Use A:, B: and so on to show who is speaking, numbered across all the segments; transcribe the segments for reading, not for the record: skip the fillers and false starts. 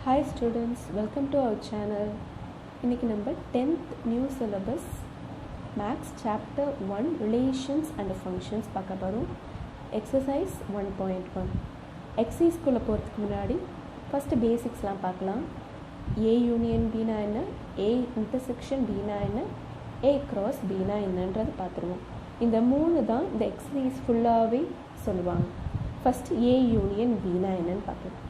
A: Hi students, welcome to our channel. இன்னைக்கு நம்ம 10th new syllabus Maths chapter 1 Relations and Functions பார்க்க போறோம். Exercise 1.1. Exercise குள்ள போறதுக்கு முன்னாடி first basicsலாம் பார்க்கலாம். A union B னா என்ன? A intersection B னா என்ன? A cross B னா என்னன்றது பார்த்துருவோம். இந்த மூணு தான் இந்த exercise ஃபுல்லாவே சொல்லுவாங்க. First A union B னா என்னன்னு பார்க்கலாம்.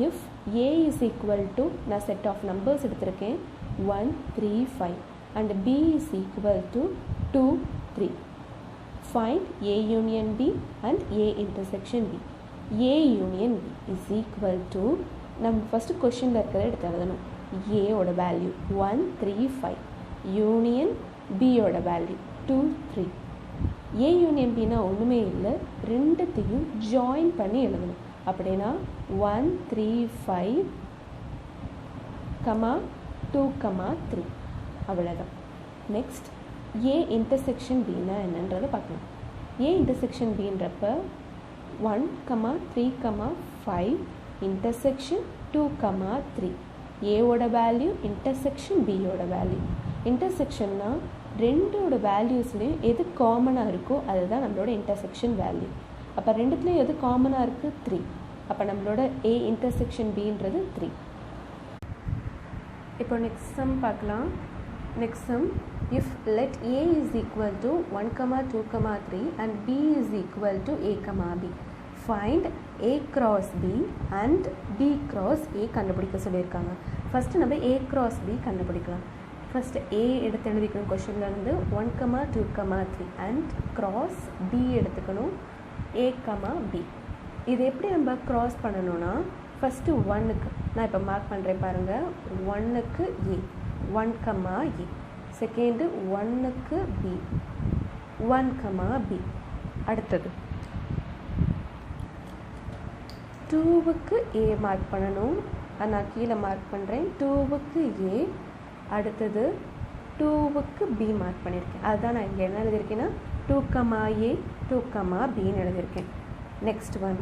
A: If A is equal to நான் set of numbers எடுத்திருக்கேன் 1, 3, 5 and B is equal to 2, 3. Find A union B and A intersection B. A union B is equal to நம்ம first questionல இருக்கிறத எடுத்து எழுதணும். A ஓட வேல்யூ 1, 3, 5 union B ஓட value 2, 3. A union B னா ஒன்றுமே இல்லை, ரெண்டுத்தையும் ஜாயின் பண்ணி எழுதணும். அப்படின்னா 1, 3, 5 2, 3 அவ்வளோதான். நெக்ஸ்ட் A இன்டர்செக்ஷன் Bனா என்னன்றதை பார்க்கலாம். A இன்டர்செக்ஷன் Bன்றப்ப 1, 3, 5 இன்டர்செக்ஷன் 2, 3 ஏவோட வேல்யூ இன்டர்செக்ஷன் Bயோட வேல்யூ. இன்டர்செக்ஷன்னா ரெண்டோட வேல்யூஸ்லேயும் எது காமனாக இருக்கோ அதுதான் நம்மளோட இன்டர்செக்ஷன் வேல்யூ. அப்போ ரெண்டுத்துலேயும் எது காமனாக இருக்குது 3. அப்போ நம்மளோட A இன்டர்செக்ஷன் Bன்றது 3. இப்போ நெக்ஸ்ட் சம் பார்க்கலாம். Next sum if let A is equal to 1, 2, 3 and B is equal to A, B. Find A cross B and B cross A கண்டுபிடிக்க சொல்லியிருக்காங்க. ஃபஸ்ட்டு நம்ம A cross B கண்டுபிடிக்கலாம். First A எடுத்து எழுதிக்கணும். கொஷின்லேருந்து 1, 2, 3 and cross B எடுத்துக்கணும். A, B. இது எப்படி நம்ம cross பண்ணணும்னா ஃபஸ்ட்டு 1க்கு நான் இப்போ மார்க் பண்ணுறேன் பாருங்கள். 1க்கு A, 1, A. செகண்டு 1க்கு B, 1, B. அடுத்தது 2க்கு A மார்க் பண்ணணும். நான் கீழே மார்க் பண்ணுறேன். 2க்கு A. அடுத்தது 2க்கு B மார்க் பண்ணியிருக்கேன். அதுதான் நான் இங்கே என்ன எழுதியிருக்கேன்னா 2, A, 2, Bன்னு எழுதியிருக்கேன். நெக்ஸ்ட் ஒன்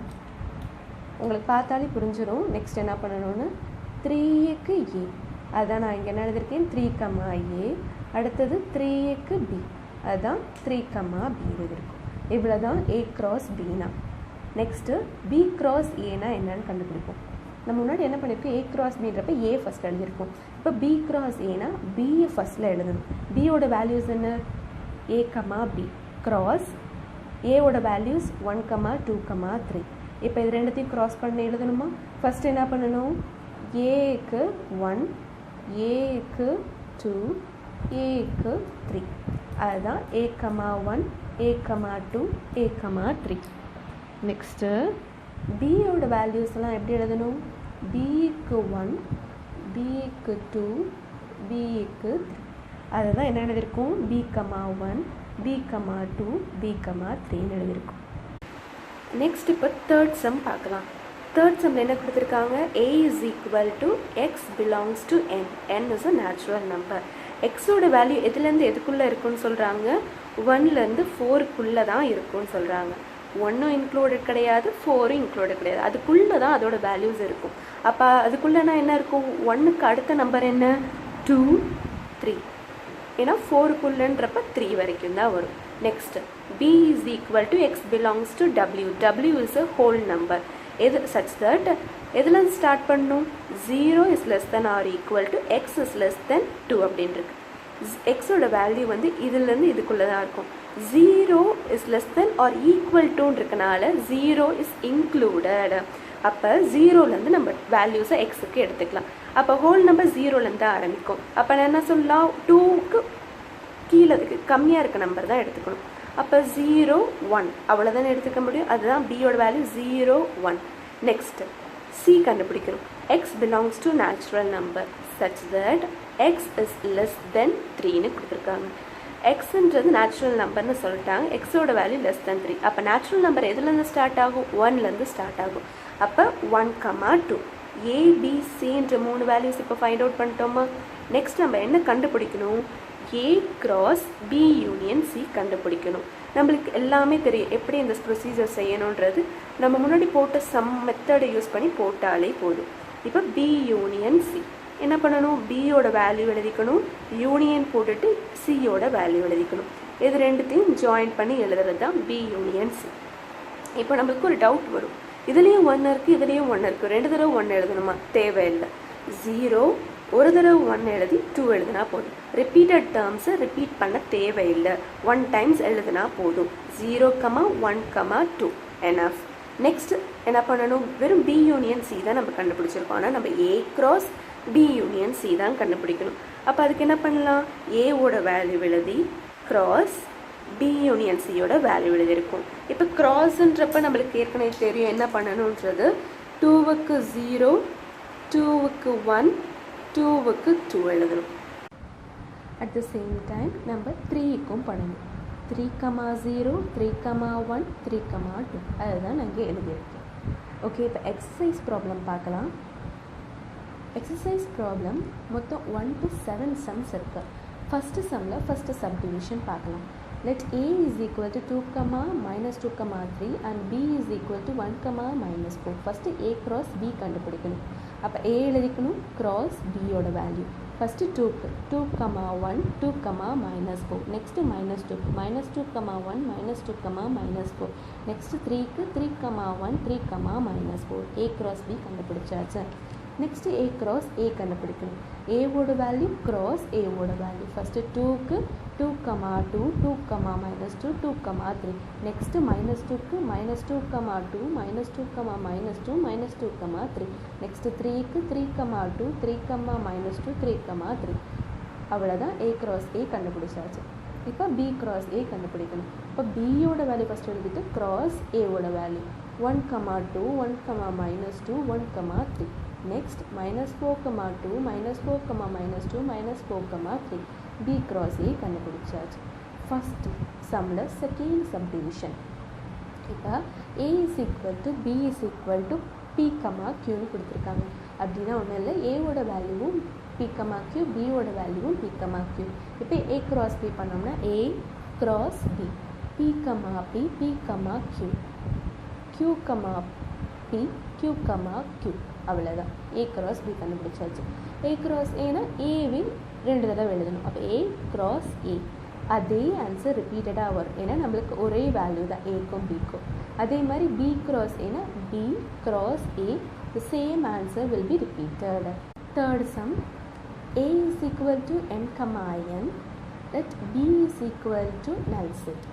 A: உங்களுக்கு பார்த்தாலே புரிஞ்சிடும். நெக்ஸ்ட் என்ன பண்ணணும்னு 3க்கு A. அதுதான் நான் இங்கே என்ன எழுதியிருக்கேன் 3, A. அடுத்தது 3க்கு B. அதுதான் 3, B எழுதியிருக்கும். இவ்வளோ தான் A cross Bனா. நெக்ஸ்ட்டு B cross Aனா என்னன்னு கண்டுபிடிப்போம். நம்ம முன்னாடி என்ன பண்ணியிருக்கோம் A cross Bன்றப்ப A ஃபஸ்ட் எழுதியிருக்கோம். இப்போ B cross Aனா Bயை ஃபஸ்ட்டில் எழுதணும். Bயோட வேல்யூஸ் என்ன A, B cross ஏவோட வேல்யூஸ் 1, 2, 3. இப்போ இது ரெண்டுத்தையும் க்ராஸ் பண்ணி எழுதணுமா? ஃபஸ்ட் என்ன பண்ணணும்? ஏக்கு 1, ஏக்கு 2, ஏக்கு 3. அதுதான் A, 1, A, 2, A, 3. நெக்ஸ்ட்டு பியோட வேல்யூஸ்லாம் எப்படி எழுதணும்? பிக்கு 1, பிக்கு 2, பிக்கு 3. அதுதான் என்ன எழுதியிருக்கும்? B, 1, B, 2, B, 3ன்னு எழுதியிருக்கும். நெக்ஸ்ட் இப்போ தேர்ட் சம் பார்க்கலாம். தேர்ட் சம்மில் என்ன கொடுத்துருக்காங்க? A is equal to X belongs to N. N is a natural number. Xோட வேல்யூ எதுலேருந்து எதுக்குள்ளே இருக்குன்னு சொல்கிறாங்க? 1லேருந்து 4க்குள்ளே தான் இருக்குன்னு சொல்கிறாங்க. 1ம் இன்க்ளூடட் கிடையாது, 4ம் இன்க்ளூடட் கிடையாது. அதுக்குள்ளே தான் அதோட வேல்யூஸ் இருக்கும். அப்போ அதுக்குள்ளேனா என்ன இருக்கும்? 1க்கு அடுத்த நம்பர் என்ன? 2, 3. ஏன்னா 4க்குள்ளன்றப்ப 3 வரைக்கும் தான் வரும். Next B is equal to X belongs to W. W is a whole number. எது such that எதுலேருந்து ஸ்டார்ட் பண்ணணும்? 0 is less than or equal to X is less than 2 அப்படின்னு இருக்கு. Xோட வேல்யூ வந்து இதுலேருந்து இதுக்குள்ளே தான் இருக்கும். 0 is less than or equal to இருக்கனால 0 is included. அப்போ 0லேருந்து நம்ம வேல்யூஸை எக்ஸுக்கு எடுத்துக்கலாம். அப்போ ஹோல் நம்பர் 0லேருந்து ஆரம்பிக்கும். அப்போ நான் என்ன சொல்லலாம்? 2க்கு கீழே கம்மியாக இருக்க நம்பர் தான் எடுத்துக்கணும். அப்போ 0, 1 அவ்வளோதானே எடுத்துக்க முடியும். அதுதான் பியோட வேல்யூ 0, 1. நெக்ஸ்ட்டு C கண்டுபிடிக்கணும். X belongs to natural number such that X is less than 3ன்னு கொடுத்துருக்காங்க. எக்ஸுன்றது நேச்சுரல் நம்பர்னு சொல்லிட்டாங்க. எக்ஸோட வேல்யூ லெஸ் தென் 3. அப்போ நேச்சுரல் நம்பர் எதுலேருந்து ஸ்டார்ட் ஆகும்? 1லேருந்து ஸ்டார்ட் ஆகும். அப்போ 1, 2 A, B, Cன்ற 3 வேல்யூஸ் இப்போ ஃபைண்ட் அவுட் பண்ணிட்டோமா? நெக்ஸ்ட் நம்ம என்ன கண்டுபிடிக்கணும்? A cross B union C கண்டுபிடிக்கணும். நம்மளுக்கு எல்லாமே தெரியும் எப்படி இந்த ப்ரொசீஜர் செய்யணுன்றது. நம்ம முன்னாடி போட்ட சம் மெத்தடை யூஸ் பண்ணி போட்டாலே போதும். இப்போ பி யூனியன் சி என்ன பண்ணணும், பியோட வேல்யூ எழுதிக்கணும், யூனியன் போட்டுட்டு சியோட வேல்யூ எழுதிக்கணும். இது ரெண்டுத்தையும் ஜாயின் பண்ணி எழுதுறது தான் பி யூனியன் சி. இப்போ நம்மளுக்கு ஒரு டவுட் வரும், இதுலேயும் 1 இருக்குது இதுலேயும் 1 இருக்குது, 2 தடவை 1 எழுதணுமா? தேவையில்லை. 0 ஒரு தடவை 1 எழுதி 2 எழுதுனா போதும். ரிப்பீட்டட் டேர்ம்ஸை ரிப்பீட் பண்ண தேவையில்லை, 1 டைம்ஸ் எழுதுனா போதும். 0, 1, 2 எனஃப். நெக்ஸ்ட் என்ன பண்ணணும், வெறும் பி யூனியன் சி தான் நம்ம கண்டுபிடிச்சிருக்கோம். ஆனால் நம்ம A cross B union C தான் கண்டுபிடிக்கணும். அப்போ அதுக்கு என்ன பண்ணலாம், ஏவோட வேல்யூ எழுதி கிராஸ் பி யூனியன் சியோட வேல்யூ எழுதியிருக்கும். இப்போ கிராஸ்ன்றப்ப நம்மளுக்கு ஏற்கனவே தெரியும் என்ன பண்ணணுன்றது. 2க்கு 0, 2க்கு 1, 2க்கு 2 எழுதணும். அட் த சேம் டைம் நம்ம 3க்கும் பண்ணணும். 3,0, 3,1, 3,2 அதுதான் நான் இங்கே எழுதியிருக்கேன். ஓகே, இப்போ எக்ஸசைஸ் ப்ராப்ளம் பார்க்கலாம். எக்ஸசைஸ் ப்ராப்ளம் மொத்தம் 1 to 7 சம்ஸ் இருக்கு. ஃபஸ்ட்டு சம்மில் ஃபஸ்ட்டு சப்டிவிஷன் பார்க்கலாம். Let a is equal to 2, -2, 3 and b is equal to 1, -4. First a cross b கண்டுபிடிக்கணும். அப்போ a எழுதிக்கணும், cross b யோட வேல்யூ. ஃபஸ்ட்டு 2க்கு 2, 1, 2, -4. நெக்ஸ்ட்டு -2, -2, 1, -2, -4. நெக்ஸ்ட்டு 3க்கு 3, 1, 3, -4. a cross b கண்டுபிடிச்சாச்சு. நெக்ஸ்ட்டு a cross a கண்டுபிடிக்கணும். ஏவோட வேல்யூ cross ஏவோட வேல்யூ. ஃபஸ்ட்டு 2க்கு 2, 2, 2, -2, 2, 3. நெக்ஸ்ட்டு -2க்கு -2, 2, -2, -2, -2, -3. நெக்ஸ்ட்டு 3க்கு 3, 2, 3, -2, 3, 3. அவ்வளோதான் a cross a கண்டுபிடிச்சாச்சு. இப்போ b cross a கண்டுபிடிக்கணும். இப்போ பியோட வேல்யூ ஃபஸ்ட்டு எழுதிட்டு cross ஏவோட value 1, 2, 1, -2, 1, 3. Next -4, 2, -4, -2, -4, 3. b cross a கண்டுபிடிச்சாச்சு. ஃபஸ்ட்டு சம்மில் செகண்ட் சப்டிவிஷன். இப்போ a is equal to b is equal to p, qன்னு கொடுத்துருக்காங்க. அப்படின்னா ஒன்றும் இல்லை, ஏவோட வேல்யூவும் p, q, பியோட வேல்யூவும் p, q. இப்போ a cross b பண்ணோம்னா a cross b, p, p, p, q, q, p, q, q. அவ்வளோதான், a cross b கண்டுபிடிச்சாச்சு. a cross ஏன்னா ஏவின் 2 தடவை எழுதணும். அப்போ a cross a. அதே ஆன்சர் ரிப்பீட்டடாக வரும், ஏன்னா நம்மளுக்கு ஒரே வேல்யூ தான் ஏக்கும் பிக்கும். அதே மாதிரி b cross ஏன்னா b cross a, the same answer will be repeated. Third sum, a is equal to m, n, that b is equal to null set.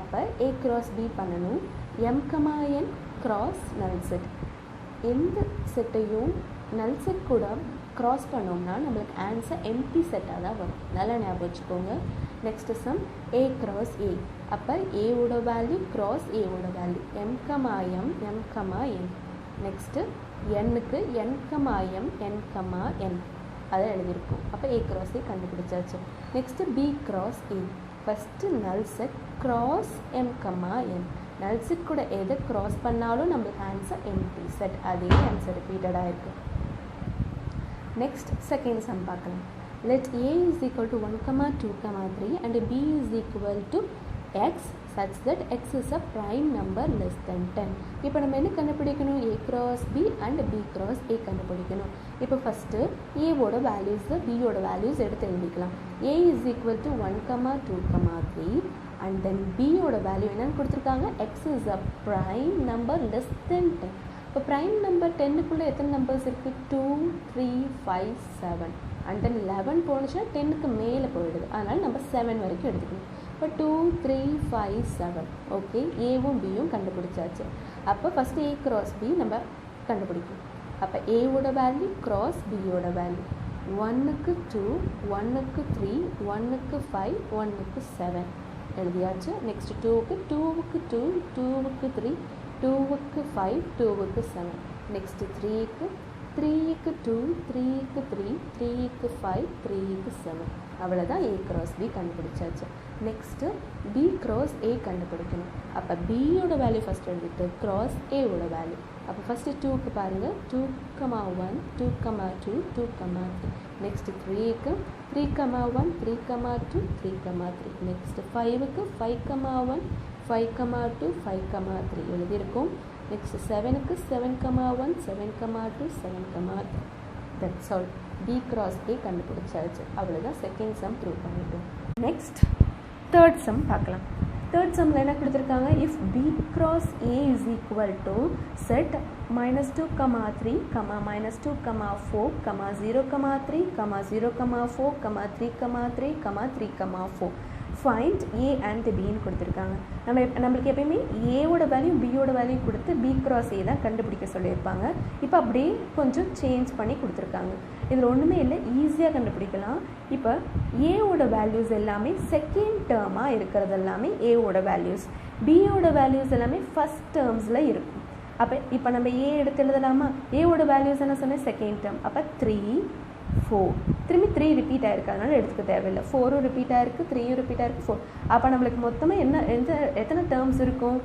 A: அப்போ a cross b பண்ணணும், m, n cross null set. எந்த செட்டையும் நல் set கூட cross பண்ணோம்னா நம்மளுக்கு answer empty செட்டாக தான் வரும், நல்லா ஞாபகம் வச்சுக்கோங்க. Next sum a cross a. அப்போ ஏவோட வேல்யூ cross ஏவோட வேல்யூ m, n. நெக்ஸ்ட்டு என்னுக்கு n, m, n, அதை எழுதியிருக்கோம். அப்போ a cross a கண்டுபிடிச்சாச்சு. Next b cross a. First நல் செட் cross m, n. நல் செட் கூட எதை க்ராஸ் பண்ணாலும் நம்மளுக்கு ஆன்சர் எம்டி செட், அதே ஆன்சர் ரிப்பீட்டடாக இருக்குது. நெக்ஸ்ட் செகண்ட் சம் பார்க்கலாம். Let a is equal to 1, 2, 3 and b is equal to x such that x is a prime number less than 10. இப்போ நம்ம என்ன கண்டுபிடிக்கணும், a cross b and b cross a கண்டுபிடிக்கணும். இப்போ first ஏவோட values பியோட values எடுத்து எழுதிக்கலாம். a is equal to 1, 2, 3 and then b யோட வேல்யூ என்னன்னு கொடுத்துருக்காங்க, x is a prime number less than 10. இப்போ ப்ரைம் நம்பர் 10க்குள்ளே எத்தனை நம்பர்ஸ் இருக்குது, 2, 3, 5, 7 அண்ட் தென் 11 போணுச்சுன்னா 10க்கு மேலே போயிடுது, அதனால் நம்ம 7 வரைக்கும் எடுத்துக்கணும். இப்போ 2, 3, 5, 7. ஓகே, ஏவும் பியும் கண்டுபிடிச்சாச்சு. அப்போ ஃபஸ்ட்டு a cross b நம்ம கண்டுபிடிக்கணும். அப்போ ஏவோட வேல்யூ cross பியோட வேல்யூ 1க்கு 2, 1க்கு 3, 1க்கு 5, 1க்கு 7 எழுதியாச்சு. நெக்ஸ்ட் 2க்கு 2, 2க்கு 3, 2க்கு 5, 2க்கு 7. நெக்ஸ்ட் 3க்கு 2, 3க்கு 3, 3க்கு 5, 3க்கு 7. அவ்வளோதான் a cross b கண்டுபிடிச்சாச்சு. நெக்ஸ்ட்டு b cross a கண்டுபிடிக்கணும். அப்போ பியோட வேல்யூ ஃபஸ்ட் எழுதிட்டு cross ஏவோட வேல்யூ. அப்போ ஃபஸ்ட்டு 2க்கு பாருங்கள், 2, 1, 2, 2, 2, 3. நெக்ஸ்ட்டு 3க்கு 3, 1, 3, 2, 3, 3. நெக்ஸ்ட்டு 5க்கு 5, 1, 5, 2, 5, 3 எழுதியிருக்கோம். நெக்ஸ்ட் 7க்கு 7,1 7,2 7,3 that's all. B cross A கண்டுபிடிச்சாச்சு. அவ்வளோதான் செகண்ட் சம் ப்ரூவ் பண்ணிட்டோம். நெக்ஸ்ட் தேர்ட் சம் பார்க்கலாம். தேர்ட் சம்மில் என்ன கொடுத்துருக்காங்க, if B cross A is equal to set -2, 3, -2, 4, 0, 3, 0, 4, 3, 3, 3, 4 find A and Bன்னு கொடுத்துருக்காங்க. நம்மளுக்கு எப்பயுமே ஏவோட வேல்யூ பியோட வேல்யூ கொடுத்து B cross A தான் கண்டுபிடிக்க சொல்லியிருப்பாங்க. இப்போ அப்படியே கொஞ்சம் சேஞ்ச் பண்ணி கொடுத்துருக்காங்க. இதில் ஒன்றுமே இல்லை, ஈஸியாக கண்டுபிடிக்கலாம். இப்போ ஏவோட வேல்யூஸ் எல்லாமே செகண்ட் டேர்மாக இருக்கிறது எல்லாமே ஏவோட வேல்யூஸ், பியோட வேல்யூஸ் எல்லாமே ஃபஸ்ட் டேர்ம்ஸில் இருக்கும். அப்போ இப்போ நம்ம ஏ எடுத்து எழுதலாமா, ஏவோட வேல்யூஸ் என்ன சொன்னேன் செகண்ட் டேர்ம். அப்போ 3 4 திரும்பி 3 ரிப்பீட் ஆகிருக்கு, அதனால் எடுத்துக்க தேவையில்லை. 4ம் ரிப்பீட் ஆகிருக்கு, 3ம் ரிப்பீட் ஆகிருக்கு, 4. அப்போ நம்மளுக்கு மொத்தமாக எத்தனை டேர்ம்ஸ் இருக்கும்,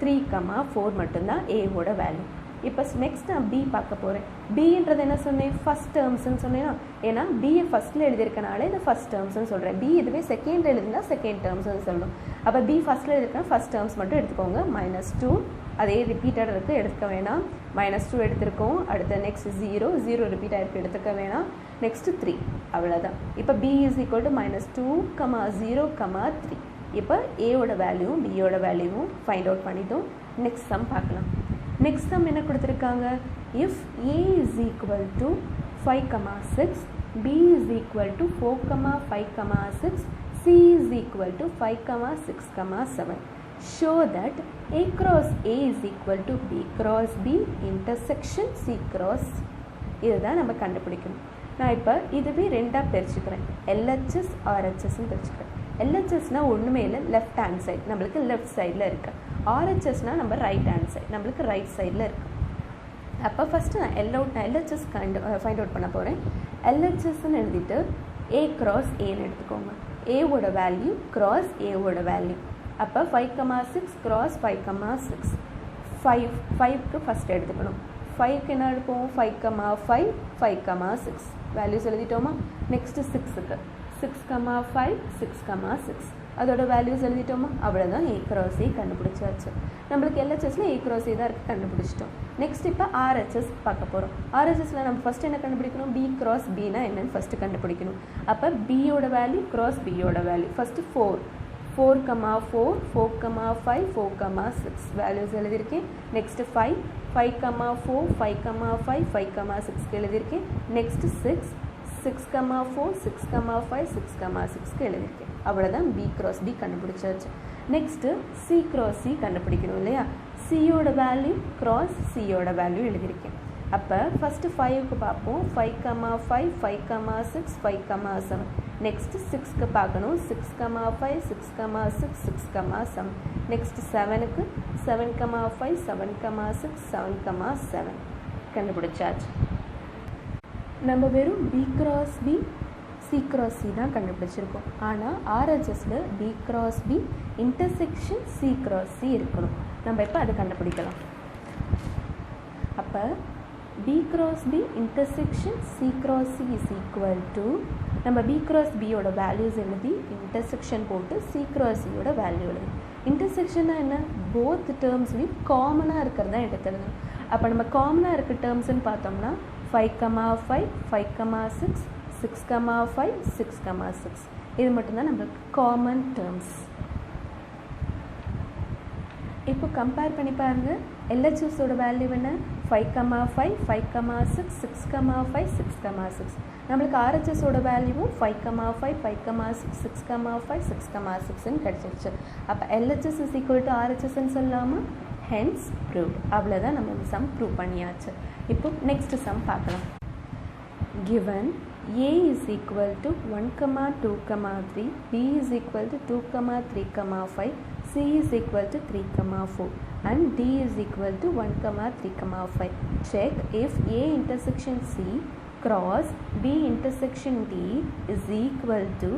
A: 3,4 மட்டும்தான் ஏவோட வேல்யூ. இப்போ நெக்ஸ்ட் நான் பி பார்க்க போகிறேன். பின்றது என்ன சொன்னேன், ஃபஸ்ட் டேர்ம்ஸ்ன்னு சொன்னேன்னா, ஏன்னா பிஏ ஃபஸ்ட்டில் எழுதியிருக்கனால இது ஃபஸ்ட் டேர்ம்ஸ்னு சொல்கிறேன். பி இதுவே செகண்ட் எழுதினா செகண்ட் டேர்ம்ஸ்னு சொல்லணும். அப்போ பி ஃபஸ்ட்டில் எழுதியிருக்கனா ஃபஸ்ட் டேர்ம்ஸ் மட்டும் எடுத்துக்கோங்க. -2 அதே ரிப்பீட்டட் இருக்குது, எடுத்துக்க வேணாம். -2 எடுத்திருக்கோம். அடுத்த நெக்ஸ்ட் 0 ரிப்பீட் ஆகிருக்கு, எடுத்துக்க வேணாம். நெக்ஸ்ட்டு 3, அவ்வளோதான். இப்போ B is equal to -2, 0, 3. இப்போ ஏவோட வேல்யூவும் பியோட வேல்யூவும் ஃபைண்ட் அவுட் பண்ணிட்டோம். நெக்ஸ்ட் சம் பார்க்கலாம். நெக்ஸ்ட் சம் என்ன கொடுத்துருக்காங்க, if A is equal to 5, 6, B is equal to 4, 5, 6, C is equal to 5, 6, 7. Show that A cross A is equal to B cross B intersection C cross. இதுதான் நம்ம கண்டுபிடிக்கணும். நான் இப்போ இதுவே ரெண்டாக பிரிச்சுக்கிறேன், LHS RHSன்னு பிரிச்சுக்கிறேன். LHSனால் ஒன்றுமே இல்லை, லெஃப்ட் ஹேண்ட் சைடு நம்மளுக்கு லெஃப்ட் சைடில் இருக்குது. RHSனால் நம்ம ரைட் ஹேண்ட் சைடு நம்மளுக்கு ரைட் சைடில் இருக்குது. அப்போ ஃபஸ்ட்டு நான் LHS ஃபைண்ட் அவுட் பண்ண போகிறேன். LHSன்னு எழுதிட்டு A cross Aன்னு எடுத்துக்கோங்க. ஏவோட வேல்யூ cross ஏவோட வேல்யூ. அப்போ 5, 6 cross 5, 6 5க்கு ஃபஸ்ட் எடுத்துக்கணும். 5க்கு என்ன எடுப்போம், 5, 5, 5, 6 வேல்யூஸ் எழுதிட்டோமா. நெக்ஸ்ட்டு 6க்கு 6, 5, 6, 6 அதோட வேல்யூஸ் எழுதிட்டோமா. அவ்வளோதான், A cross A கண்டுபிடிச்சாச்சு. நம்மளுக்கு LHSல A cross A தான் இருக்குது, கண்டுபிடிச்சிட்டோம். நெக்ஸ்ட் இப்போ RHS பார்க்க போகிறோம். RHSல நம்ம ஃபஸ்ட் என்ன கண்டுபிடிக்கணும், B cross Bனா என்னென்னு ஃபஸ்ட்டு கண்டுபிடிக்கணும். அப்போ Bயோட வேல்யூ cross Bயோட வேல்யூ. ஃபஸ்ட்டு 4, 4, 4, 4, 5, 4, 6 வேல்யூஸ் எழுதியிருக்கேன். நெக்ஸ்ட்டு 5, 5, 4, 5, 5, 5, 6 எழுதியிருக்கேன். நெக்ஸ்ட்டு 6, 6, 4, 6, 5, 6, 6 எழுதியிருக்கேன். அவ்வளோதான், B cross B கண்டுபிடிச்சாச்சு. நெக்ஸ்ட்டு C cross C கண்டுபிடிக்கணும் இல்லையா. சியோட வேல்யூ cross சியோட வேல்யூ எழுதியிருக்கேன். அப்போ ஃபஸ்ட்டு 5க்கு பார்ப்போம். 5, 5, 5, 6, 5, 7. நெக்ஸ்ட்டு 6க்கு பார்க்கணும். 6, 5, 6, 6, 6, 7. நெக்ஸ்ட்டு 7க்கு 7, 5, 7, 6, 7, 7 கண்டுபிடிச்சாச்சு. நம்ம வெறும் B cross B C cross C தான் கண்டுபிடிச்சிருக்கோம். ஆனால் RHSல B cross B intersection C cross C இருக்கணும். நம்ம இப்போ அதை கண்டுபிடிக்கலாம். அப்போ B cross B intersection C cross C is equal to நம்ம B cross B யோட வேல்யூஸ் எழுதி இன்டர்செக்ஷன் போட்டு C cross C யோட வேல்யூ எழுதி. இன்டர்செக்ஷன்னா என்ன, போத் டேர்ம்ஸ்லையும் காமனாக இருக்கிறதா எடுத்துருங்க. அப்போ நம்ம காமனாக இருக்க டேர்ம்ஸ்ன்னு பார்த்தோம்னா 5, 5, 5, 6, 6, 5, 6, 6 இது மட்டும்தான் நம்மளுக்கு காமன் டேர்ம்ஸ். இப்போ கம்பேர் பண்ணி பாருங்கள். LHSோட வேல்யூ என்ன, 5, 5, 5, 6, 6, 5, 6, 6. நம்மளுக்கு RHSோட வேல்யூவும் 5, 5, 5, 6, 6, 5, 6, 6ன்னு கிடச்சிருச்சு. அப்போ LHS is equal to RHSன்னு சொல்லாமல், hence proved. அவ்வளோதான், நம்ம இந்த சம் ப்ரூவ் பண்ணியாச்சு. இப்போ நெக்ஸ்ட் சம் பார்க்கலாம். given A is equal to 1, 2, 3, B is equal to 2, 3, 5, C is equal to 3, 4 and D is equal to 1, 3, 5. Check if A intersection C cross B intersection D is equal to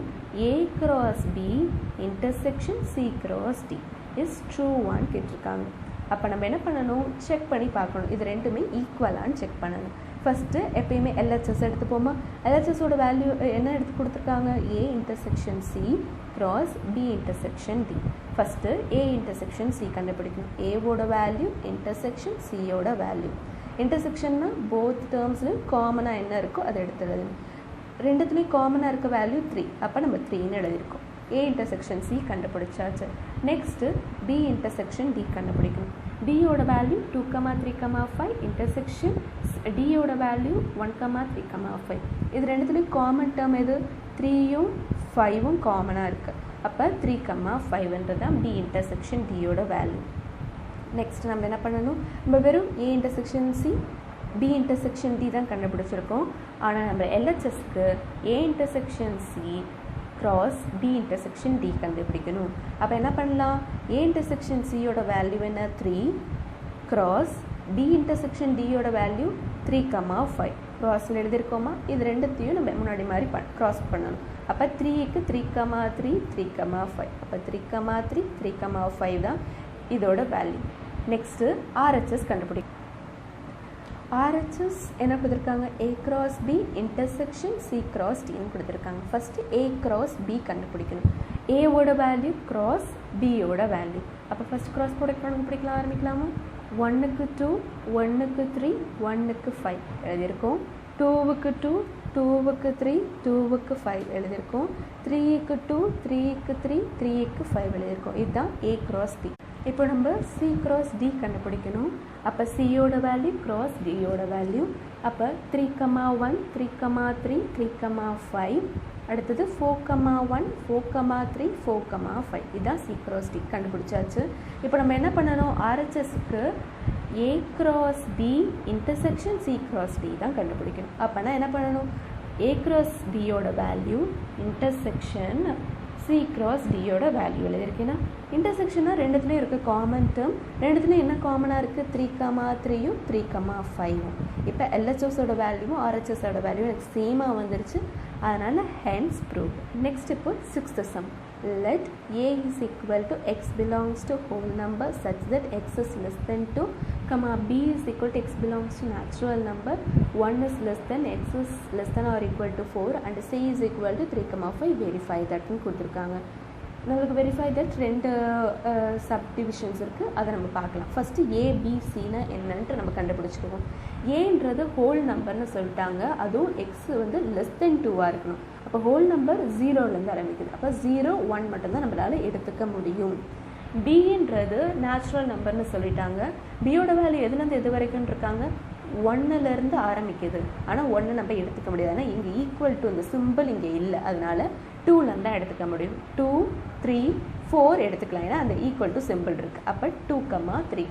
A: A cross B intersection C cross D is true one கேட்டிருக்காங்க. அப்போ நம்ம என்ன பண்ணணும், check பண்ணி பார்க்கணும் இது ரெண்டுமே ஈக்குவலான்னு check பண்ணணும். ஃபஸ்ட்டு எப்பயுமே LHS எடுத்துப்போமா. LHSோட வேல்யூ என்ன எடுத்து கொடுத்துருக்காங்க? A intersection C cross B intersection D. First A intersection C கண்டுபிடிக்கணும். Aவோட வேல்யூ இன்டர்செக்ஷன் Cயோட வேல்யூ. இன்டர்செக்ஷன்னா போத் டேர்ம்ஸ்லையும் காமனாக என்ன இருக்கோ அதை எடுத்துறது. ரெண்டுத்துலேயும் காமனாக இருக்க வேல்யூ 3. அப்போ நம்ம 3ன்னு எழுதியிருக்கோம். A இன்டர்செக்ஷன் C கண்டுபிடிச்சாச்சு. நெக்ஸ்ட்டு B இன்டர்செக்ஷன் D கண்டுபிடிக்கணும். Dயோட வேல்யூ 2, 3, 5 இன்டர்செக்ஷன் Dயோட வேல்யூ 1, 3, 5. இது ரெண்டுத்துலேயும் காமன் டேர்ம் எது? 3யும் 5ம் காமனாக இருக்குது. அப்போ 3, 5ன்றது தான் B இன்டர்செக்ஷன் Dயோட வேல்யூ. நெக்ஸ்ட் நம்ம என்ன பண்ணணும்? நம்ம வெறும் A intersection C B intersection D தான் கண்டுபிடிச்சிருக்கோம். ஆனால் நம்ம LHSக்கு A intersection C cross B intersection D கண்டுபிடிக்கணும். அப்போ என்ன பண்ணலாம்? A இன்டர்செக்ஷன் Cயோட வேல்யூ என்ன? 3 கிராஸ் B இன்டர்செக்ஷன் Dயோட வேல்யூ 3, 5 கிராஸில் எழுதியிருக்கோமா? இது ரெண்டுத்தையும் நம்ம முன்னாடி மாதிரி கிராஸ் பண்ணணும். அப்போ 3க்கு 3, 3, 3, 5. அப்போ 3, 3, 3, 5 தான் இதோட வேல்யூ. நெக்ஸ்ட்டு RHS கண்டுபிடிக்கணும். RHS என்ன கொடுத்துருக்காங்க? A cross B intersection C cross Dன்னு கொடுத்துருக்காங்க. ஃபஸ்ட்டு A cross B கண்டுபிடிக்கணும். Aவோட வேல்யூ cross Bயோட வேல்யூ. அப்போ ஃபஸ்ட் cross கண்டுபிடிக்கலாம் ஆரம்பிக்கலாமா? 1க்கு 2, 1க்கு 3, 1க்கு 5 எழுதியிருக்கோம். 2க்கு 2, 2க்கு 3, 2க்கு 5 எழுதியிருக்கோம். 3க்கு 2, 3க்கு 3, 3க்கு 5 எழுதியிருக்கோம். இதுதான் A cross D. இப்போ நம்ம C cross D கண்டுபிடிக்கணும். அப்போ Cயோட வேல்யூ cross Dயோட வேல்யூ. அப்போ 3, 1, 3, 3, 3, 5. அடுத்தது 4, 1, 4, 3, 4, 5. இதுதான் C cross D கண்டுபிடிச்சாச்சு. இப்போ நம்ம என்ன பண்ணணும்? RHSக்கு A cross B intersection C cross D தான் கண்டுபிடிக்கணும். அப்போனா என்ன பண்ணணும்? A cross Dயோட வேல்யூ இன்டர்செக்ஷன் C cross Dயோட வேல்யூ எழுதியிருக்கேன்னா, இன்டர்செக்ஷனாக ரெண்டுத்துலேயும் இருக்க காமன் டேர்ம். ரெண்டுத்துலேயும் என்ன காமனாக இருக்குது? 3, 3யும் 3, 5ம். இப்போ LHSோட வேல்யூவும் RHSோட வேல்யூ எனக்கு சேமாக வந்துருச்சு. அதனால் ஹென்ஸ் ப்ரூவ். நெக்ஸ்ட் இப்போ 6th sum. Let A is equal to X belongs to whole number such that X is less than 2, B is equal to X belongs to natural number, 1 is less than X is less than or equal to 4 and C is equal to 3, 5. Verify that ன்னு கொடுத்துருக்காங்க. நம்மளுக்கு verify that ரெண்டு subdivisions இருக்குது. அதை நம்ம பார்க்கலாம். First ABCனா என்னன்ட்டு நம்ம கண்டுபிடிச்சிக்குவோம். ஏன்றது ஹோல் நம்பர்னு சொல்லிட்டாங்க. அதுவும் எக்ஸ் வந்து லெஸ் தென் 2வாக இருக்கணும். அப்போ ஹோல் நம்பர் 0லேருந்து ஆரம்பிக்குது. அப்போ 0, 1 மட்டும்தான் நம்மளால் எடுத்துக்க முடியும். பின்றது நேச்சுரல் நம்பர்னு சொல்லிட்டாங்க. பியோட வேல்யூ எதுலேருந்து எது வரைக்கும் இருக்காங்க? 1லேருந்து ஆரம்பிக்குது. ஆனால் 1 நம்ம எடுத்துக்க முடியாது. ஆனால் இங்கே ஈக்குவல் டு இந்த சிம்பிள் இங்கே இல்லை. அதனால 2லேருந்து தான் எடுத்துக்க முடியும். 2, 3, 4 எடுத்துக்கலாம். ஏன்னா அந்த ஈக்குவல் டு சிம்பிள் இருக்குது. அப்போ 2, 3,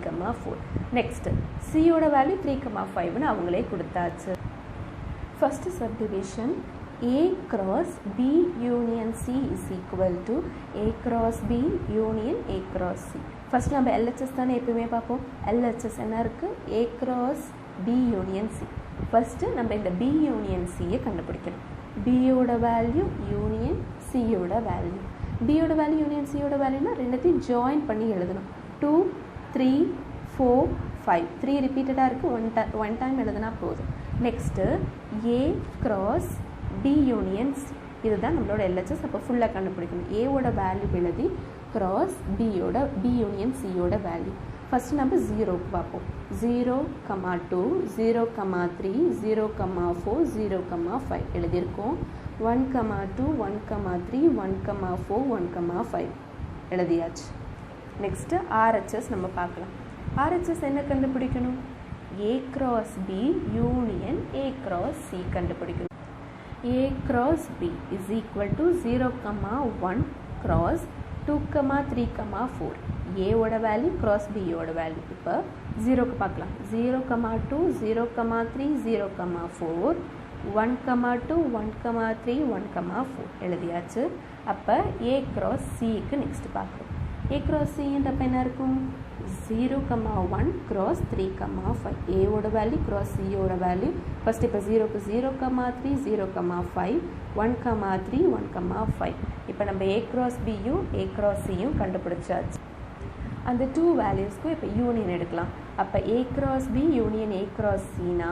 A: 4. நெக்ஸ்ட்டு சியோட வேல்யூ 3, 5ன்னு அவங்களே கொடுத்தாச்சு. First subdivision A cross B union C is equal to A cross B union A cross C. First நம்ம LHS தானே எப்பவுமே பார்ப்போம். LHS என்ன இருக்குது? A cross B union C. First நம்ம இந்த B union Cயை கண்டுபிடிக்கணும். Bயோட வேல்யூ யூனியன் Cயோட வேல்யூ. Bயோட வேல்யூ யூனியன் Cயோட வேல்யூனா ரெண்டுத்தையும் ஜாயின் பண்ணி எழுதணும். 2, 3, 4, 5. 3 ரிப்பீட்டடாக இருக்குது. ஒன் டைம் எழுதுனா போதும். Next A cross B union C. இதுதான் நம்மளோட LHS. அப்போ ஃபுல்லாக கண்டுபிடிக்கணும். Aவோட வேல்யூ எழுதி cross B union Cயோட வேல்யூ. ஃபஸ்ட்டு நம்ம 0க்கு பார்ப்போம். 0, 2, 0, 3, 0, 4, 0, 5 எழுதியிருக்கோம். 1, 2, 1, 3, 1, 4, 1, 5 எழுதியாச்சு. நெக்ஸ்ட்டு RHS நம்ம பார்க்கலாம். RHS என்ன கண்டுபிடிக்கணும்? A cross B union A cross C கண்டுபிடிக்கணும். A cross B is equal to 0, 1 cross 2, 3, 4. Aவோட வேல்யூ cross Bயோட வேல்யூ. இப்போ 0க்கு பார்க்கலாம். 0, 2, 0, 3, 0, 4, 1, 2, 1, 3, 1, 4 எழுதியாச்சு. அப்போ A cross Cக்கு நெக்ஸ்ட் பார்க்குறோம். A cross Cன்றப்ப என்ன இருக்கும்? 0, 1 cross 3, 5. Aவோட வேல்யூ cross Cயோட வேல்யூ. ஃபஸ்ட் இப்போ 0க்கு 0, 3, 0, 5, 1, 3, 1, 5. இப்போ நம்ம A cross Bயும் A cross Cயும் கண்டுபிடிச்சாச்சு. அந்த 2 வேல்யூஸ்க்கும் இப்போ யூனியன் எடுக்கலாம். அப்போ A cross B union A cross Cனா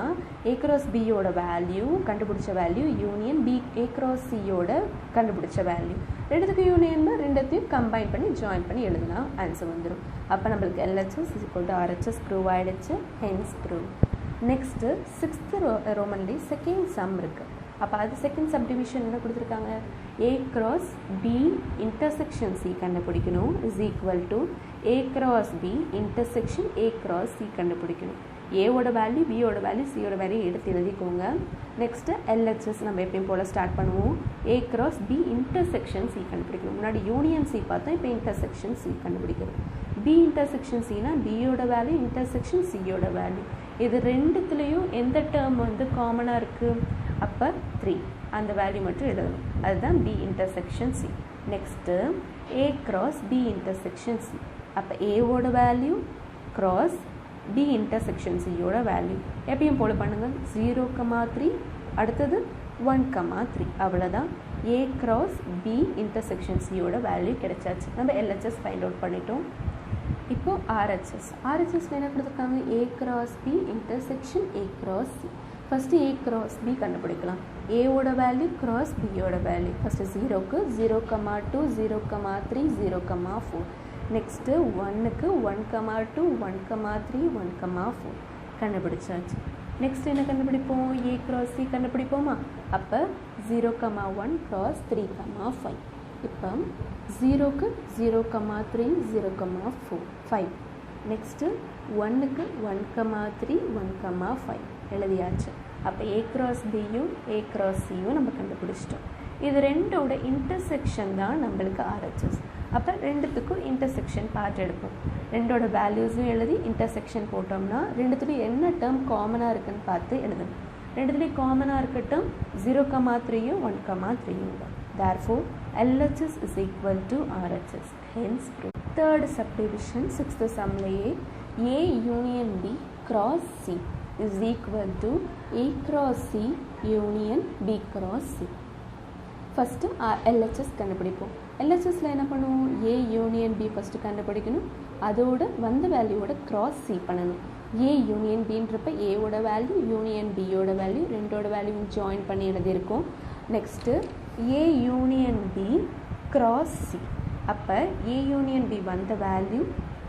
A: A cross Bயோட வேல்யூ கண்டுபிடிச்ச வேல்யூ யூனியன் A cross Cயோட கண்டுபிடிச்ச வேல்யூ ரெண்டுத்துக்கு யூனியன்னா ரெண்டுத்தையும் கம்பைன் பண்ணி ஜாயின் பண்ணி எழுதுனா ஆன்சர் வந்துடும். அப்போ நம்மளுக்கு LHS = RHS ப்ரூவ் ஆகிடுச்சு. Hence prove. நெக்ஸ்ட்டு 6th ரோமன்லேயே செகண்ட் சம் இருக்குது. அப்போ அது செகண்ட் சப்டிவிஷன் என்ன கொடுத்துருக்காங்க? A cross B intersection C கண்டுபிடிக்கணும் is equal to A cross B intersection A cross C கண்டுபிடிக்கணும். ஏவோட வேல்யூ பியோட வேல்யூ சியோட வேல்யூ எடுத்து எழுதிக்கோங்க. நெக்ஸ்ட்டு LHS நம்ம எப்பயும் போல் ஸ்டார்ட் பண்ணுவோம். A cross B intersection C கண்டுபிடிக்கணும். முன்னாடி யூனியன் C பார்த்தோம், இப்போ இன்டர்செக்ஷன் C கண்டுபிடிக்கணும். B intersection Cனா பியோட வேல்யூ இன்டர்செக்ஷன் சியோட வேல்யூ. இது ரெண்டுத்துலேயும் எந்த டேர்ம் வந்து காமனாக இருக்குது? அப்போ 3 அந்த வேல்யூ மட்டும் எழுதணும். அதுதான் B intersection C. Next A cross B intersection C. அப்போ ஏவோட வேல்யூ க்ராஸ் B intersection Cயோட வேல்யூ எப்பயும் போல பண்ணுங்கள். 0,3 அடுத்தது 1,3 அவ்வளோதான். A cross B intersection Cயோட வேல்யூ கிடைச்சாச்சு. நம்ம LHS ஃபைண்ட் அவுட் பண்ணிட்டோம். இப்போது RHS என்ன கொடுத்துருக்காங்க? A cross B intersection A cross C. First A cross B கண்டுபிடிக்கலாம். ஏவோட வேல்யூ க்ராஸ் பியோட வேல்யூ. ஃபஸ்ட்டு 0க்கு 0,2 0,3 0,4. நெக்ஸ்ட்டு 1க்கு 1,2 1,3 1,4 கண்டுபிடிச்சாச்சு. நெக்ஸ்ட் என்ன கண்டுபிடிப்போம்? A cross C கண்டுபிடிப்போமா? அப்போ 0,1 cross 3,5. இப்போ 0க்கு 0,3 0,4 5. நெக்ஸ்ட்டு 1க்கு 1,3 1,5 எழுதியாச்சு. அப்போ A cross Bயும் A cross Cயும் நம்ம கண்டுபிடிச்சிட்டோம். இது ரெண்டோட இன்டர்செக்ஷன் தான் நம்மளுக்கு RHS. அப்போ ரெண்டுத்துக்கும் இன்டர்செக்ஷன் பார்ட் எடுப்போம். ரெண்டோட வேல்யூஸும் எழுதி இன்டர்செக்ஷன் போட்டோம்னா ரெண்டுத்துலேயும் என்ன டேர்ம் காமனாக இருக்குன்னு பார்த்து எழுதணும். ரெண்டுத்துலேயும் காமனாக இருக்க டேர்ம் 0,3யும் 1,3யும் தான். Therefore, LHS is equal to RHS. Hence, third subdivision 6th sumலேயே A union B cross C is equal to A cross C union B cross C. First LHS கண்டுபிடிப்போம். LHSல என்ன பண்ணுவோம்? A யூனியன் B ஃபஸ்ட்டு கண்டுபிடிக்கணும். அதோட வந்த வேல்யூவோட cross C பண்ணணும். A union Bன்றப்ப ஏவோட வேல்யூ யூனியன் Bயோட வேல்யூ ரெண்டோட வேல்யூ ஜாயின் பண்ணி எழுதியிருக்கோம். Next A union B cross C. அப்போ A யூனியன் B வந்த வேல்யூ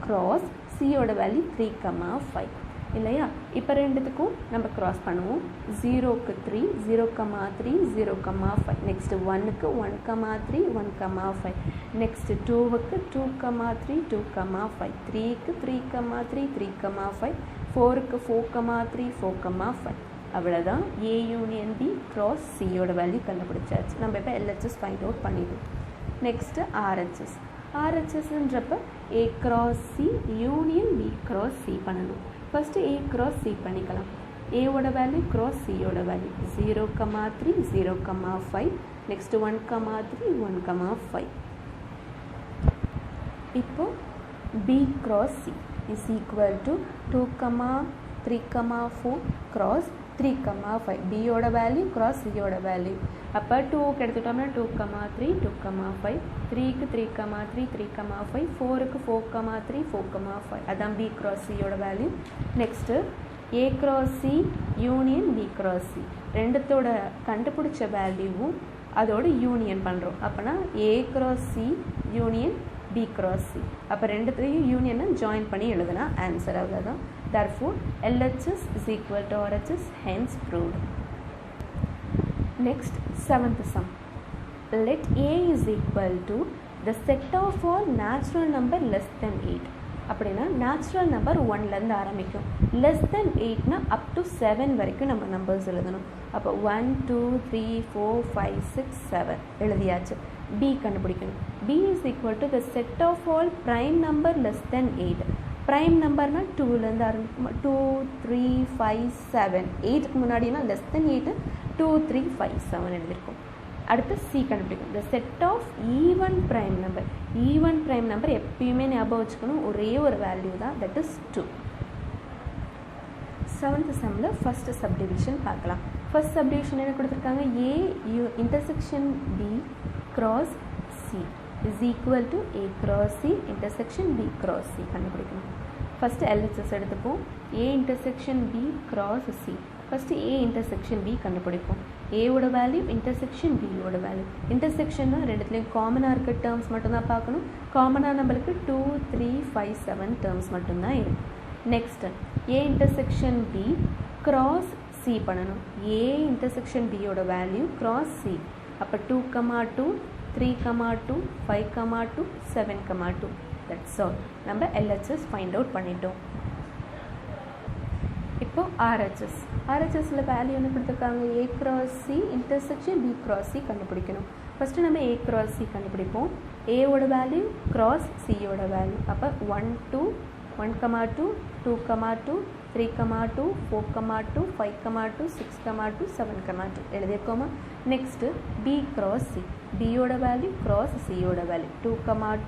A: கிராஸ் Cயோட வேல்யூ 3,5 இல்லையா? இப்போ ரெண்டுத்துக்கும் நம்ம கிராஸ் பண்ணுவோம். 0க்கு 3 0,3 0,5. நெக்ஸ்ட்டு 1க்கு 1,3 1,5. நெக்ஸ்ட்டு 2க்கு 2,3 2,5. 3க்கு 3,3 3,5. 4க்கு 4,3 4,5. அவ்வளோதான். A யூனியன் B கிராஸ் Cயோட வேல்யூ கண்டுபிடிச்சாச்சு. நம்ம இப்போ LHS ஃபைண்ட் அவுட் பண்ணிடுவோம். நெக்ஸ்ட்டு RHSன்றப்ப A cross C union B cross C பண்ணணும். ஃபஸ்ட்டு A cross C பண்ணிக்கலாம். ஏவோட வேல்யூ cross Cயோட வேல்யூ 0,3 0,5. நெக்ஸ்ட்டு 1,3 1,5. இப்போ B cross C is equal to 2,3,4 cross 3,5. Bயோட வேல்யூ cross Cயோட வேல்யூ. அப்போ 2க்கு எடுத்துட்டோம்னா 2,3 2,5. 3க்கு 3,3 3,5. 4க்கு 4,3 4,5. அதான் B cross Cயோட value. Next A cross C union B cross C ரெண்டுத்தோட கண்டுபிடிச்ச வேல்யூவும் அதோட யூனியன் பண்ணுறோம். அப்போனா A cross C union B cross C. அப்போ ரெண்டுத்தையும் யூனியனை ஜாயின் பண்ணி எழுதுனா ஆன்சர் அவ்வளோதான். Therefore, LHS is equal to RHS, hence proved. Next, 7th sum. Let A is equal to the set of all natural number less than 8. அப்படின்னா natural number 1லேருந்து ஆரம்பிக்கும். Less than 8னா up to 7 வரைக்கும் நம்ம numbers எழுதணும். அப்போ 1 2 3 4 5 6 7 எழுதியாச்சு. B கண்டுபிடிக்கணும். B is equal to the set of all prime number less than 8. Prime நம்பர்னா 2லேருந்து ஆரம்பிக்கும். 2 3 5 7. 8க்கு முன்னாடினா less than 8 2 3 5 7 எழுதியிருக்கோம். அடுத்து C கண்டுபிடிக்கும். The set of even prime number. Even prime number எப்பயுமே ஞாபகம் வச்சுக்கணும், ஒரே ஒரு வேல்யூ தான், தட் இஸ் 2. 7th சம்மில் ஃபஸ்ட்டு சப்டிவிஷன் பார்க்கலாம். ஃபஸ்ட் சப்டிவிஷன் என்ன கொடுத்துருக்காங்க? A intersection B cross C is equal to A cross C intersection B cross C கண்டுபிடிக்கணும். ஃபஸ்ட்டு LHS எடுத்துப்போம். A intersection B cross C. First A intersection B கண்டுபிடிப்போம். ஏவோட value intersection பியோட value. இன்டர்செக்ஷன்னா ரெண்டுத்துலேயும் காமனாக இருக்க terms மட்டும்தான் பார்க்கணும். காமனாக நம்மளுக்கு 2, 3, 5, 7 டேர்ம்ஸ் மட்டும்தான் இருக்குது. Next A intersection B cross C பண்ணணும். A இன்டர்செக்ஷன் பியோட வேல்யூ கிராஸ் C. அப்போ 2, 2, 3, 2, 5, 2, 7, 2. That's all. நம்ம LHS ஃபைண்ட் அவுட் பண்ணிட்டோம். இப்போ RHSல வேல்யூ என்ன கொடுத்துருக்காங்க? A cross C intersection B cross C கண்டுபிடிக்கணும். ஃபஸ்ட்டு நம்ம A cross C கண்டுபிடிப்போம். ஏவோட வேல்யூ கிராஸ் சியோட வேல்யூ. அப்போ 1, 2, 1, 2, 2, 2, 3, 2, 4, 2, 5, 2, 6, 2, 7, 2 எழுதியிருக்கோமா? Next B cross C. பியோட வேல்யூ கிராஸ் சியோட வேல்யூ 2,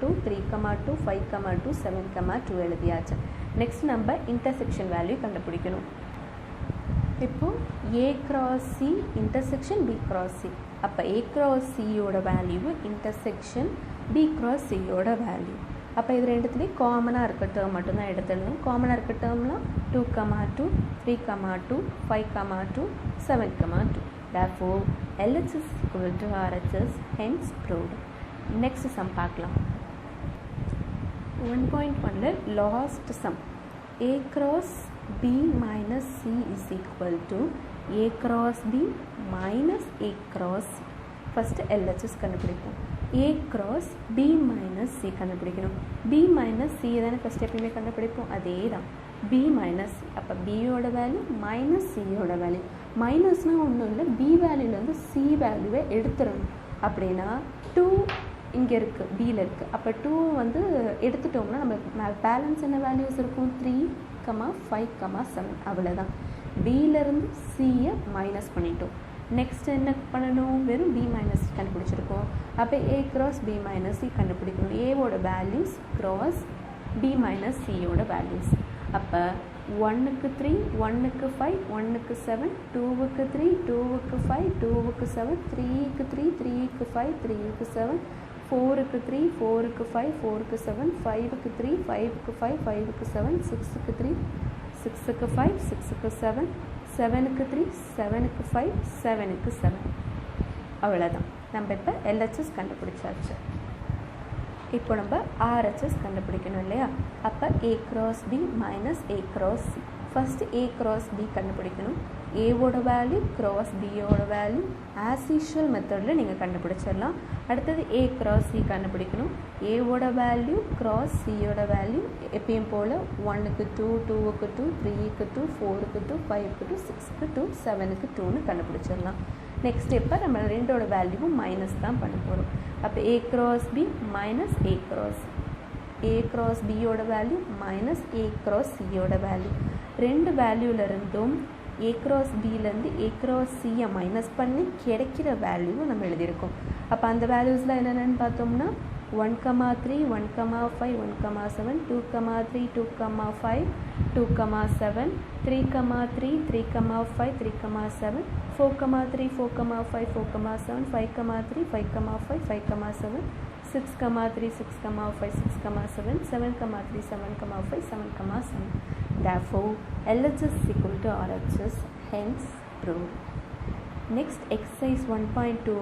A: 2, 3, 2, 5, 2, 7, 2 எழுதியாச்சு. நெக்ஸ்ட் நம்ம இன்டர்செக்ஷன் வேல்யூ கண்டுபிடிக்கணும். இப்போது A cross C intersection B cross C. அப்போ A cross Cயோட வேல்யூ இன்டர்செக்ஷன் B cross Cயோட வேல்யூ. அப்போ இது ரெண்டுத்துலேயும் காமனாக இருக்க டேர்ம் மட்டும்தான் எடுத்துடணும். காமனாக இருக்க டேர்ம்லாம் 2, 2, 3, 2, 5, 2, 7, 2. Therefore, LHS is equal to RHS, hence proved. Next sum பார்க்கலாம். 1.1ல last sum. A cross B minus C is equal to A cross B minus A cross C. First LHS கண்டுபிடிப்போம். A cross B minus C கண்டுபிடிக்கணும். B minus C தானே first எப்பயுமே கண்டுபிடிப்போம். அதே தான் B minus C. அப்போ பியோட value minus சியோட வேல்யூ. மைனஸ்னால் ஒன்றும் இல்லை, B வேல்யூலேருந்து C வேல்யூவை எடுத்துடணும். அப்படின்னா 2 இங்கே இருக்குது, பியில் இருக்குது. அப்போ 2 வந்து எடுத்துட்டோம்னா நம்ம பேலன்ஸ் என்ன வேல்யூஸ் இருக்கும்? 3, 5, 7 அவ்வளோதான். பியிலேருந்து சியை மைனஸ் பண்ணிட்டோம். நெக்ஸ்ட் என்ன பண்ணணும்? வெறும் B மைனஸ் கண்டுபிடிச்சிருக்கோம். அப்போ A cross B minus C கண்டுபிடிக்கணும். ஏவோட வேல்யூஸ் கிராஸ் B மைனஸ் சியோட வேல்யூஸ். அப்போ 1க்கு 3, 1க்கு 5, 1க்கு 7, 2க்கு 3, 2க்கு 5, 2க்கு 7, 3க்கு 3, 3க்கு 5, 3க்கு 7, 4க்கு 3, 4க்கு 5, 4க்கு 7, 5க்கு 3, 5க்கு 5, 5க்கு 7, 6க்கு 3, 6க்கு 5, 6க்கு 7, 7க்கு 3, 7க்கு 5, 7க்கு 7. அவ்வளோதான். நம்ம இப்போ LHS கண்டுபிடிச்சாச்சு. இப்போ நம்ம RHS கண்டுபிடிக்கணும் இல்லையா? அப்போ A cross B minus A cross C. First A cross B கண்டுபிடிக்கணும். ஏவோட வேல்யூ கிராஸ் பியோட வேல்யூ ஆஸ் யூஷுவல் மெத்தடில் நீங்கள் கண்டுபிடிச்சிடலாம். அடுத்தது A cross C கண்டுபிடிக்கணும். ஏவோட வேல்யூ கிராஸ் சியோட வேல்யூ எப்பயும் போல் 1க்கு 2, 2க்கு 2, 3க்கு 2, 4க்கு 2, 5க்கு 2, 6க்கு 2, 7க்கு 2ன்னு கண்டுபிடிச்சிடலாம். நெக்ஸ்ட் இப்போ நம்ம ரெண்டோட வேல்யூவும் மைனஸ் தான் பண்ண போகிறோம். அப்போ A cross B minus A cross C. A cross Bயோட வேல்யூ மைனஸ் A cross Cயோட வேல்யூ. ரெண்டு வேல்யூலேருந்தும் A cross Bலேருந்து A cross Cயை மைனஸ் பண்ணி கிடைக்கிற வேல்யூவை நம்ம எழுதியிருக்கோம். அப்போ அந்த வேல்யூஸ்லாம் என்னென்னு பார்த்தோம்னா 1, 3, 1, 5, 1, 7, 2, 3, 2, 5, 2, 7, 3, 3, 3, 5, 3, 7, 4, 3, 4, 5, 4, 7, 5, 3, 5, 5, 5, 7, 6, 3, 6, 5, 6, 7, 7, 3, 7, 5, 7, 7. Therefore, LHS is equal to RHS, hence proved. Next exercise 1.2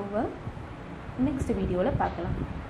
A: next video la paakalam.